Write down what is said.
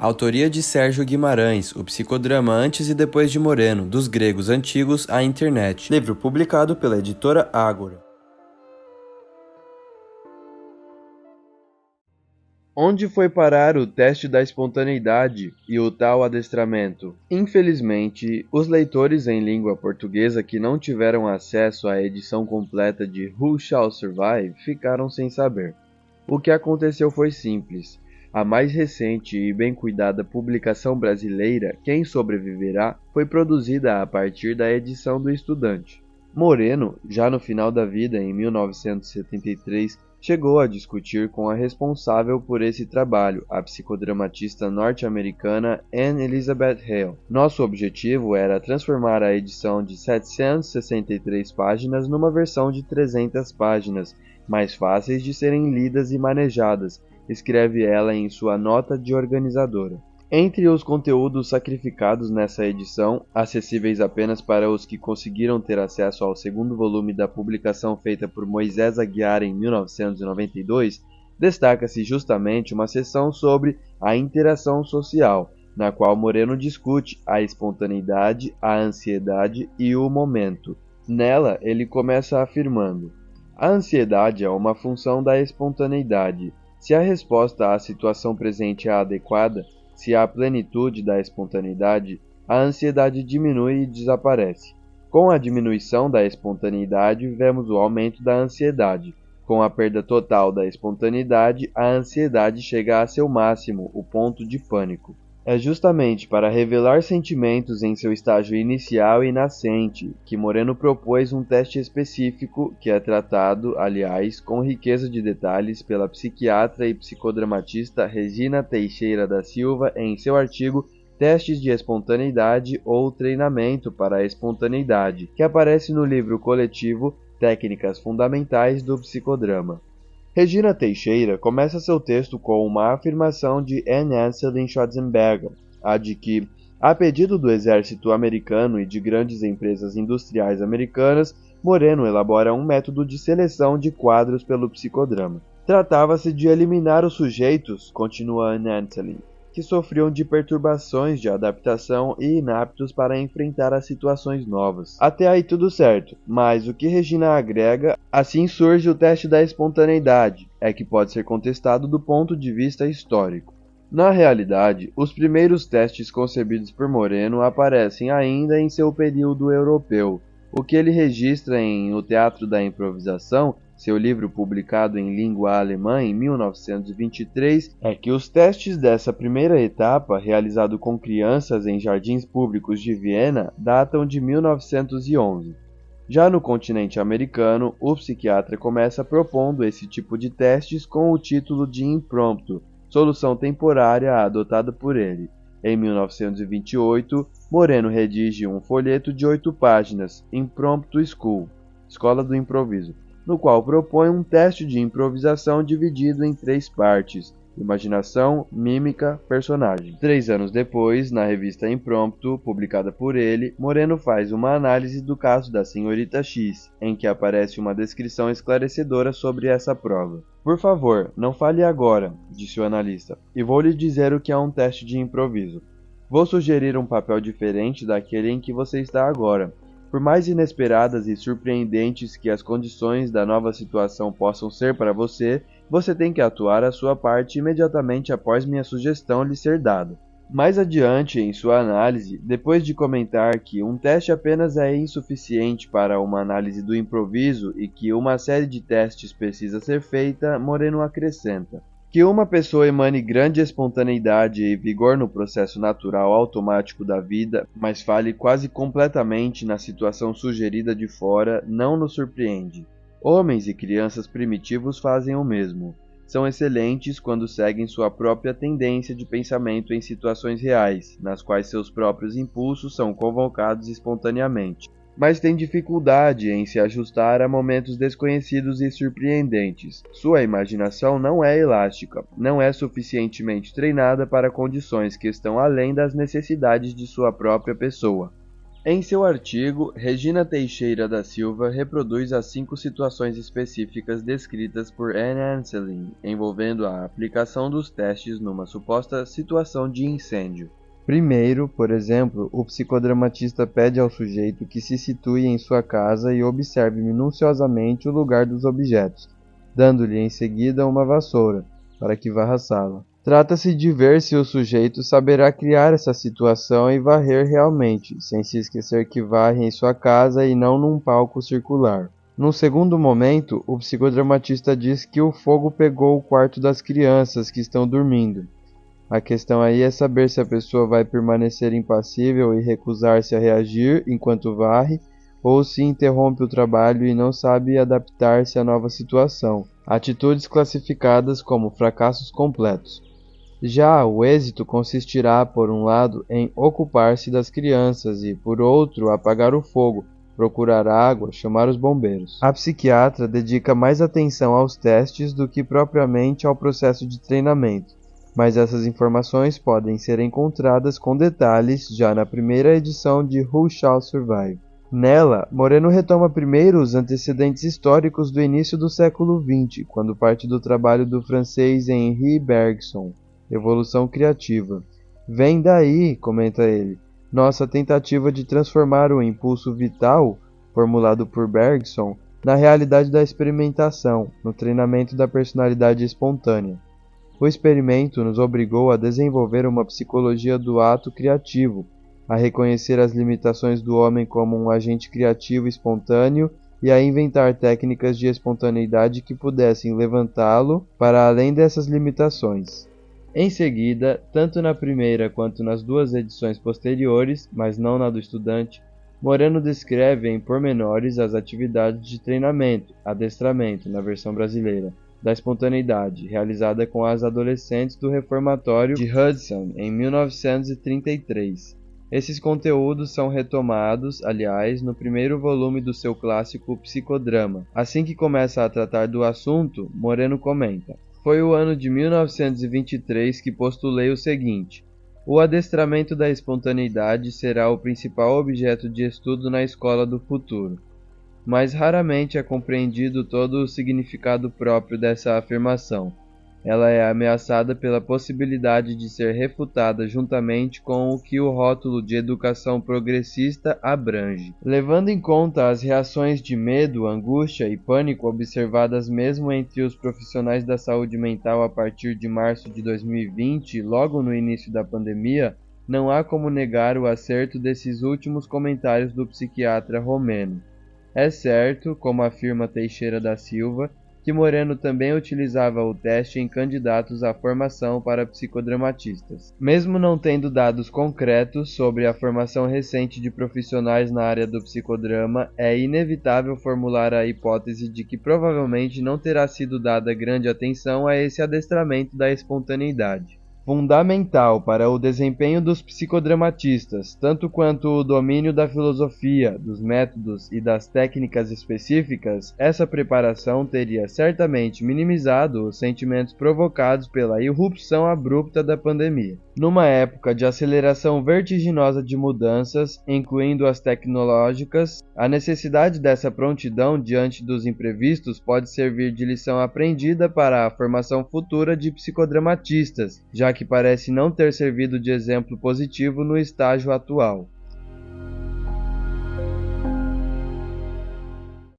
Autoria de Sérgio Guimarães, o psicodrama Antes e Depois de Moreno, dos gregos antigos à internet. Livro publicado pela editora Ágora. Onde foi parar o teste da espontaneidade e o tal adestramento? Infelizmente, os leitores em língua portuguesa que não tiveram acesso à edição completa de Who Shall Survive ficaram sem saber. O que aconteceu foi simples. A mais recente e bem cuidada publicação brasileira, Quem Sobreviverá, foi produzida a partir da edição do Estudante. Moreno, já no final da vida, em 1973, chegou a discutir com a responsável por esse trabalho, a psicodramatista norte-americana Anne Elizabeth Hale. Nosso objetivo era transformar a edição de 763 páginas numa versão de 300 páginas, mais fáceis de serem lidas e manejadas, escreve ela em sua nota de organizadora. Entre os conteúdos sacrificados nessa edição, acessíveis apenas para os que conseguiram ter acesso ao segundo volume da publicação feita por Moisés Aguiar em 1992, destaca-se justamente uma seção sobre a interação social, na qual Moreno discute a espontaneidade, a ansiedade e o momento. Nela, ele começa afirmando: a ansiedade é uma função da espontaneidade. Se a resposta à situação presente é adequada, se há plenitude da espontaneidade, a ansiedade diminui e desaparece. Com a diminuição da espontaneidade, vemos o aumento da ansiedade. Com a perda total da espontaneidade, a ansiedade chega a seu máximo, o ponto de pânico. É justamente para revelar sentimentos em seu estágio inicial e nascente que Moreno propôs um teste específico que é tratado, aliás, com riqueza de detalhes pela psiquiatra e psicodramatista Regina Teixeira da Silva em seu artigo Testes de Espontaneidade ou Treinamento para a Espontaneidade, que aparece no livro coletivo Técnicas Fundamentais do Psicodrama. Regina Teixeira começa seu texto com uma afirmação de Anne Anselin Schwarzenberger, a de que, a pedido do exército americano e de grandes empresas industriais americanas, Moreno elabora um método de seleção de quadros pelo psicodrama. Tratava-se de eliminar os sujeitos, continua Anne Anselin, que sofriam de perturbações de adaptação e inaptos para enfrentar as situações novas. Até aí tudo certo, mas o que Regina agrega, assim surge o teste da espontaneidade, é que pode ser contestado do ponto de vista histórico. Na realidade, os primeiros testes concebidos por Moreno aparecem ainda em seu período europeu. O que ele registra em O Teatro da Improvisação, seu livro publicado em língua alemã em 1923, é que os testes dessa primeira etapa, realizado com crianças em jardins públicos de Viena, datam de 1911. Já no continente americano, o psiquiatra começa propondo esse tipo de testes com o título de impromptu, solução temporária adotada por ele. Em 1928, Moreno redige um folheto de 8 páginas, Impromptu School, Escola do Improviso, no qual propõe um teste de improvisação dividido em 3 partes: imaginação, mímica, personagem. 3 anos depois, na revista Impromptu, publicada por ele, Moreno faz uma análise do caso da senhorita X, em que aparece uma descrição esclarecedora sobre essa prova. Por favor, não fale agora, disse o analista, e vou lhe dizer o que é um teste de improviso. Vou sugerir um papel diferente daquele em que você está agora. Por mais inesperadas e surpreendentes que as condições da nova situação possam ser para você, você tem que atuar a sua parte imediatamente após minha sugestão lhe ser dada. Mais adiante, em sua análise, depois de comentar que um teste apenas é insuficiente para uma análise do improviso e que uma série de testes precisa ser feita, Moreno acrescenta: que uma pessoa emane grande espontaneidade e vigor no processo natural automático da vida, mas fale quase completamente na situação sugerida de fora, não nos surpreende. Homens e crianças primitivos fazem o mesmo. São excelentes quando seguem sua própria tendência de pensamento em situações reais, nas quais seus próprios impulsos são convocados espontaneamente, mas tem dificuldade em se ajustar a momentos desconhecidos e surpreendentes. Sua imaginação não é elástica, não é suficientemente treinada para condições que estão além das necessidades de sua própria pessoa. Em seu artigo, Regina Teixeira da Silva reproduz as 5 situações específicas descritas por Anne Anselin, envolvendo a aplicação dos testes numa suposta situação de incêndio. Primeiro, por exemplo, o psicodramatista pede ao sujeito que se situe em sua casa e observe minuciosamente o lugar dos objetos, dando-lhe em seguida uma vassoura, para que varra a sala. Trata-se de ver se o sujeito saberá criar essa situação e varrer realmente, sem se esquecer que varre em sua casa e não num palco circular. Num segundo momento, o psicodramatista diz que o fogo pegou o quarto das crianças que estão dormindo. A questão aí é saber se a pessoa vai permanecer impassível e recusar-se a reagir enquanto varre, ou se interrompe o trabalho e não sabe adaptar-se à nova situação. Atitudes classificadas como fracassos completos. Já o êxito consistirá, por um lado, em ocupar-se das crianças e, por outro, apagar o fogo, procurar água, chamar os bombeiros. A psiquiatra dedica mais atenção aos testes do que propriamente ao processo de treinamento, mas essas informações podem ser encontradas com detalhes já na primeira edição de Who Shall Survive. Nela, Moreno retoma primeiro os antecedentes históricos do início do século XX, quando parte do trabalho do francês Henri Bergson, Evolução Criativa. Vem daí, comenta ele, nossa tentativa de transformar o impulso vital, formulado por Bergson, na realidade da experimentação, no treinamento da personalidade espontânea. O experimento nos obrigou a desenvolver uma psicologia do ato criativo, a reconhecer as limitações do homem como um agente criativo espontâneo e a inventar técnicas de espontaneidade que pudessem levantá-lo para além dessas limitações. Em seguida, tanto na primeira quanto nas 2 edições posteriores, mas não na do estudante, Moreno descreve em pormenores as atividades de treinamento, adestramento, na versão brasileira, da espontaneidade, realizada com as adolescentes do reformatório de Hudson em 1933. Esses conteúdos são retomados, aliás, no primeiro volume do seu clássico Psicodrama. Assim que começa a tratar do assunto, Moreno comenta: foi o ano de 1923 que postulei o seguinte: o adestramento da espontaneidade será o principal objeto de estudo na escola do futuro. Mas raramente é compreendido todo o significado próprio dessa afirmação. Ela é ameaçada pela possibilidade de ser refutada juntamente com o que o rótulo de educação progressista abrange. Levando em conta as reações de medo, angústia e pânico observadas mesmo entre os profissionais da saúde mental a partir de março de 2020, logo no início da pandemia, não há como negar o acerto desses últimos comentários do psiquiatra romeno. É certo, como afirma Teixeira da Silva, que Moreno também utilizava o teste em candidatos à formação para psicodramatistas. Mesmo não tendo dados concretos sobre a formação recente de profissionais na área do psicodrama, é inevitável formular a hipótese de que provavelmente não terá sido dada grande atenção a esse adestramento da espontaneidade. Fundamental para o desempenho dos psicodramatistas, tanto quanto o domínio da filosofia, dos métodos e das técnicas específicas, essa preparação teria certamente minimizado os sentimentos provocados pela irrupção abrupta da pandemia. Numa época de aceleração vertiginosa de mudanças, incluindo as tecnológicas, a necessidade dessa prontidão diante dos imprevistos pode servir de lição aprendida para a formação futura de psicodramatistas, já que parece não ter servido de exemplo positivo no estágio atual.